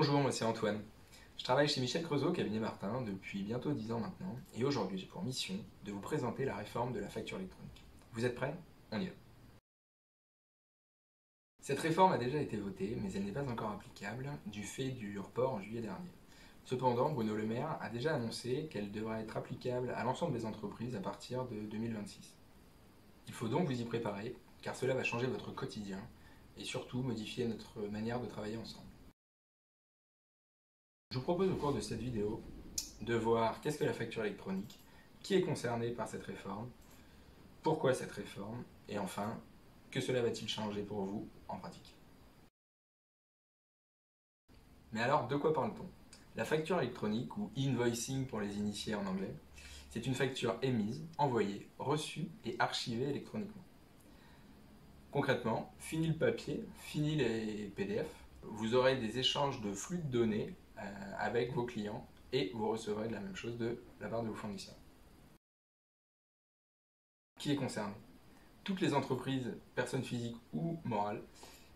Bonjour, moi c'est Antoine. Je travaille chez Michel Creusot, cabinet Martin, depuis bientôt 10 ans maintenant, et aujourd'hui j'ai pour mission de vous présenter la réforme de la facture électronique. Vous êtes prêts? On y va. Cette réforme a déjà été votée, mais elle n'est pas encore applicable du fait du report en juillet dernier. Cependant, Bruno Le Maire a déjà annoncé qu'elle devra être applicable à l'ensemble des entreprises à partir de 2026. Il faut donc vous y préparer, car cela va changer votre quotidien et surtout modifier notre manière de travailler ensemble. Je vous propose au cours de cette vidéo de voir qu'est-ce que la facture électronique, qui est concerné par cette réforme, pourquoi cette réforme, et enfin, que cela va-t-il changer pour vous en pratique. Mais alors, de quoi parle-t-on? La facture électronique, ou invoicing pour les initiés en anglais, c'est une facture émise, envoyée, reçue et archivée électroniquement. Concrètement, fini le papier, fini les PDF, vous aurez des échanges de flux de données avec vos clients et vous recevrez de la même chose de la part de vos fournisseurs. Qui est concerné? Toutes les entreprises, personnes physiques ou morales,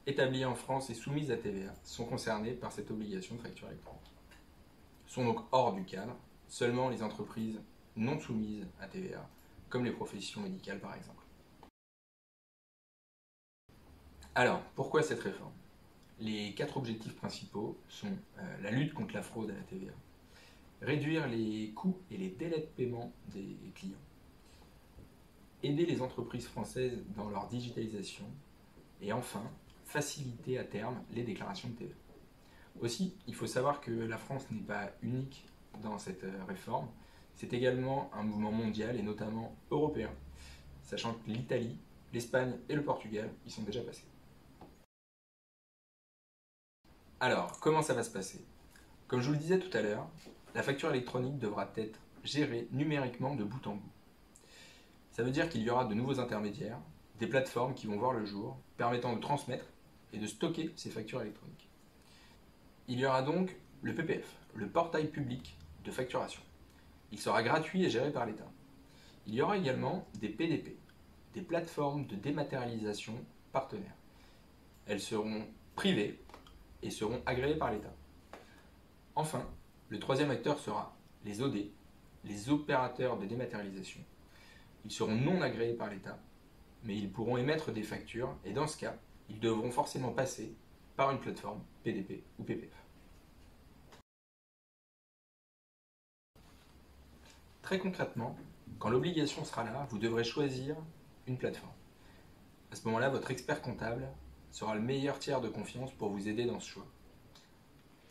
établies en France et soumises à TVA, sont concernées par cette obligation de facture électronique. Sont donc hors du cadre, seulement les entreprises non soumises à TVA, comme les professions médicales par exemple. Alors, pourquoi cette réforme? Les 4 objectifs principaux sont la lutte contre la fraude à la TVA, réduire les coûts et les délais de paiement des clients, aider les entreprises françaises dans leur digitalisation et enfin, faciliter à terme les déclarations de TVA. Aussi, il faut savoir que la France n'est pas unique dans cette réforme, c'est également un mouvement mondial et notamment européen, sachant que l'Italie, l'Espagne et le Portugal y sont déjà passés. Alors, comment ça va se passer? Comme je vous le disais tout à l'heure, la facture électronique devra être gérée numériquement de bout en bout. Ça veut dire qu'il y aura de nouveaux intermédiaires, des plateformes qui vont voir le jour, permettant de transmettre et de stocker ces factures électroniques. Il y aura donc le PPF, le portail public de facturation. Il sera gratuit et géré par l'État. Il y aura également des PDP, des plateformes de dématérialisation partenaires. Elles seront privées et seront agréées par l'État. Enfin, le troisième acteur sera les OD, les opérateurs de dématérialisation. Ils seront non agréés par l'État, mais ils pourront émettre des factures et dans ce cas, ils devront forcément passer par une plateforme PDP ou PPF. Très concrètement, quand l'obligation sera là, vous devrez choisir une plateforme. À ce moment-là, votre expert comptable sera le meilleur tiers de confiance pour vous aider dans ce choix.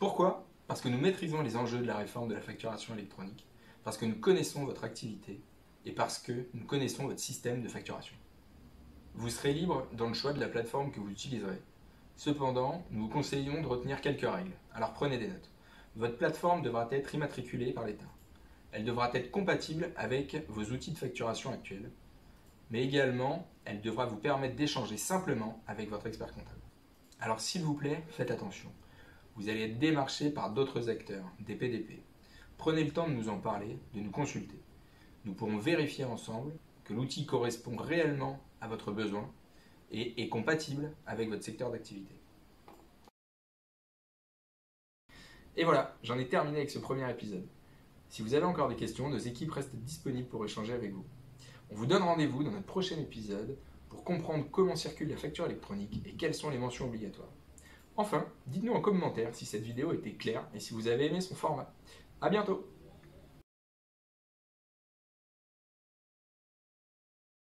Pourquoi? Parce que nous maîtrisons les enjeux de la réforme de la facturation électronique, parce que nous connaissons votre activité et parce que nous connaissons votre système de facturation. Vous serez libre dans le choix de la plateforme que vous utiliserez. Cependant, nous vous conseillons de retenir quelques règles, alors prenez des notes. Votre plateforme devra être immatriculée par l'État. Elle devra être compatible avec vos outils de facturation actuels, mais également, elle devra vous permettre d'échanger simplement avec votre expert comptable. Alors s'il vous plaît, faites attention. Vous allez être démarché par d'autres acteurs, des PDP. Prenez le temps de nous en parler, de nous consulter. Nous pourrons vérifier ensemble que l'outil correspond réellement à votre besoin et est compatible avec votre secteur d'activité. Et voilà, j'en ai terminé avec ce premier épisode. Si vous avez encore des questions, nos équipes restent disponibles pour échanger avec vous. On vous donne rendez-vous dans notre prochain épisode pour comprendre comment circule la facture électronique et quelles sont les mentions obligatoires. Enfin, dites-nous en commentaire si cette vidéo était claire et si vous avez aimé son format. À bientôt!